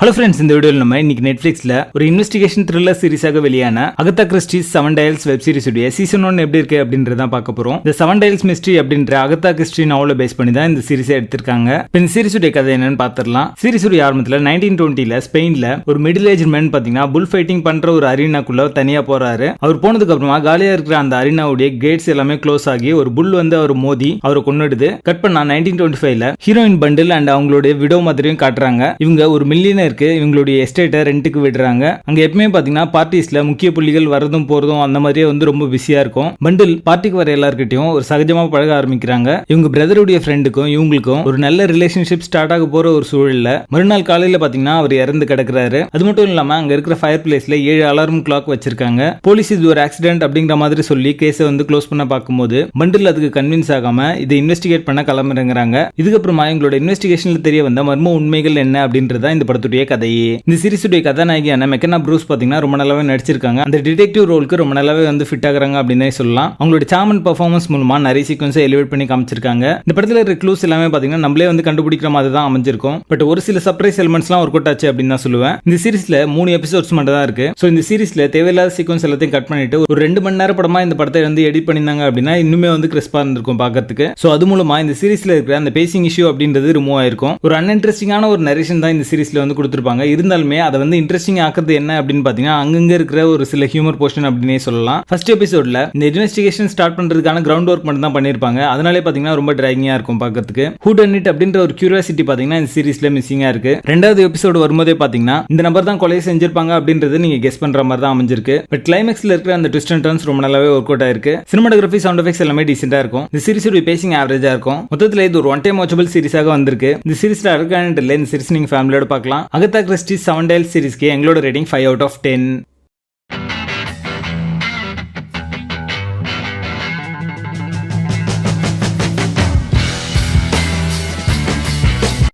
Hello friends, இந்த வீடியோவில் நம்ம இன்னைக்கு நெட்ஃபிளிக்ஸ்ல ஒரு இன்வெஸ்டிகேஷன் த்ரில்லர் சீரிஸாக வெளியான Agatha Christy's 7 Dials web series உடைய சீசன் 1 எப்படி இருக்கு அப்படின்றத பார்க்க போறோம். இந்த 7 Dials மிஸ்ட்ரி அப்படின்ற அகதா கிறிஸ்டி நாவலை பேஸ் பண்ணி தான் இந்த சீரிஸை எடுத்திருக்காங்க. இந்த சீரிஸ் உடைய கதை என்னன்னு பார்த்துடலாம். சீரிஸ் உடைய ஆரம்பத்தில் 1920ல ஸ்பெயின்ல ஒரு மிடில் ஏஜ் மேன் பாத்தீங்கன்னா புல் ஃபைட்டிங் பண்ற ஒரு அரினாக்குள்ள தனியா போறாரு. அவர் போனதுக்கு அப்புறமா காலியா இருக்கிற அந்த அரினாவுடைய கேட்ஸ் எல்லாமே க்ளோஸ் ஆகி ஒரு புல் வந்து அவர் மோதி அவரை கொன்னுடுது. கட் பண்ணா 1925ல ஹீரோயின் பண்டில் அண்ட் அவங்களுடைய விடோ மாதிரியும் காட்டுறாங்க. இவங்க ஒரு மில்லியனருக்கு இவங்களுடைய எஸ்டேட்டை ரெண்டுக்கு விடுறாங்க. அங்க எப்பவுமே பாத்தீங்கன்னா பார்ட்டிஸ்ல முக்கிய புள்ளிகள் வரதும் போறதும் அந்த மாதிரியே வந்து ரொம்ப பிஸியா இருக்கும். பண்டில் பார்ட்டிக்கு வர எல்லார்கிட்டையும் ஒரு சகஜமா பழக ஆரம்பிக்கிறாங்க. இவங்க பிரதருடைய ஃப்ரெண்டுக்கும் இவங்களுக்கும் ஒரு நல்ல ரிலேஷன்ஷிப் ஸ்டார்ட் ஆக போற ஒரு சூழல்ல மறுநாள் காலையில பாத்தீங்கன்னா அவர் இறந்து கிடக்குறாரு. அது மட்டும் இல்லாம அங்க இருக்கிற ஃபயர் பிளேஸ்ல 7 அலாரம் கிளாக் வச்சிருக்காங்க. போலீஸ் இது ஒரு ஆக்சிடென்ட் அப்படிங்கிற மாதிரி சொல்லி கேஸை வந்து க்ளோஸ் பண்ண பார்க்கும்போது பண்டில் அதுக்கு கன்வின்ஸ் ஆகாம இதை இன்வெஸ்டிகேட் பண்ண கிளம்புறாங்க. இதுக்கப்புறமா எங்களோட இன்வெஸ்டிகேஷன்ல தெரிய வந்த மர்ம உண்மைகள் என்ன அப்படின்றத இந்த படத்துடைய கதையே. இந்த சீரிஸுடைய கதாநாயகியான மெக்கனா ப்ரூஸ் பாத்தீங்கன்னா ரொம்ப நல்லாவே நடிச்சிருக்காங்க. அந்த டிடெக்டிவ் ரோலுக்கு ரொம்ப நல்லாவே வந்து ஃபிட் ஆகுறாங்க அப்படின்னு சொல்லலாம். அவங்களோட சாம் அண்ட் பெர்ஃபார்மன்ஸ் மூலமா நிறைய சீக்வன்ஸை எலிவேட் பண்ணி காமிச்சிருக்காங்க. இந்த படத்துல இருக்கிற க்ளூஸ் எல்லாமே பாத்தீங்கன்னா நம்மளே வந்து கண்டுபிடிக்கிற மாதிரி தான் அமைஞ்சிருக்கும். பட் ஒரு சில சர்ப்ரைஸ் எலிமெண்ட்ஸ்லாம் ஒர்க் அவுட் ஆச்சு அப்படின்னு தான் சொல்லுவேன். இந்த சீரிஸ்ல 3 எபிசோட்ஸ் மட்டும் தான் இருக்கு. ஸோ இந்த சீரிஸ்ல தேவையில்லாத சீக்வன்ஸ் எல்லாத்தையும் கட் பண்ணிட்டு ஒரு 2 மணி நேரம் படமா இந்த படத்தை வந்து எடிட் பண்ணிருந்தாங்க அப்படின்னா இன்னுமே வந்து கிறிஸ்பா இருந்திருக்கும் பார்க்கறதுக்கு. ஸோ அது மூலமா இந்த சீரிஸ்ல இருக்கிற அந்த பேசிங் இஷ்யூ அப்படின்றது ரிமூவ் ஆயிருக்கும். ஒரு அன்இன்ட்ரெஸ்டிங்கான ஒரு நரேஷன் தான் இந்த சீரிஸ்ல வந்து கொடுத்திருப்பாங்க. இருந்தாலுமே அதை வந்து இன்ட்ரெஸ்டிங் ஆக்குறது என்ன அப்படின்னு பாத்தீங்கன்னா அங்கங்க இருக்கிற ஒரு சில ஹியூமர் போர்ஷன் அப்படின்னே சொல்லலாம். ஃபர்ஸ்ட் எபிசோட்ல இந்த இன்வெஸ்டிகேஷன் ஸ்டார்ட் பண்றதுக்கான கிரவுண்ட் ஒர்க் மட்டும் தான் பண்ணிருப்பாங்க. அதனாலே பாத்தீங்கன்னா ரொம்ப டிராகிங்கா இருக்கும் பார்க்கிறதுக்கு. ஹூ டன் இட் அப்படின்ற ஒரு கியூரியாசிட்டி பாத்தீங்கன்னா இந்த சீரிஸ்ல மிஸ்ஸிங்கா இருக்கு. ரெண்டாவது எபிசோடு வரும்போதே பாத்தீங்கன்னா இந்த நபர் தான் கொலை செஞ்சிருப்பாங்க அப்படின்றது நீங்க கெஸ் பண்ற மாதிரி தான் அமைஞ்சிருக்கு. பட் கிளைமேக்ஸ்ல இருக்கிற அந்த ட்விஸ்ட் அண்ட் டர்ன்ஸ் ரொம்ப நல்லாவே ஒர்க் அவுட் ஆயிருக்கு. சினிமாட்டோகிராஃபி, சவுண்ட் எஃபெக்ட்ஸ் எல்லாமே டீசென்ட்டா இருக்கும். இந்த சீரிஸோட பேசிங் ஆவரேஜா இருக்கும். மொத்தத்தில் இது ஒரு ஒன் டைம் வாட்சபிள் சீரிஸாக வந்திருக்கு. இந்த சீரிஸ்ல அழகான இந்த சீரிஸ் நீங்க ஃபேமிலியோட பார்க்கலாம். அகதா கிறிஸ்டி 7 Dials சீரிஸ்க்கு எங்களோட ரேட்டிங் 5 out of 10.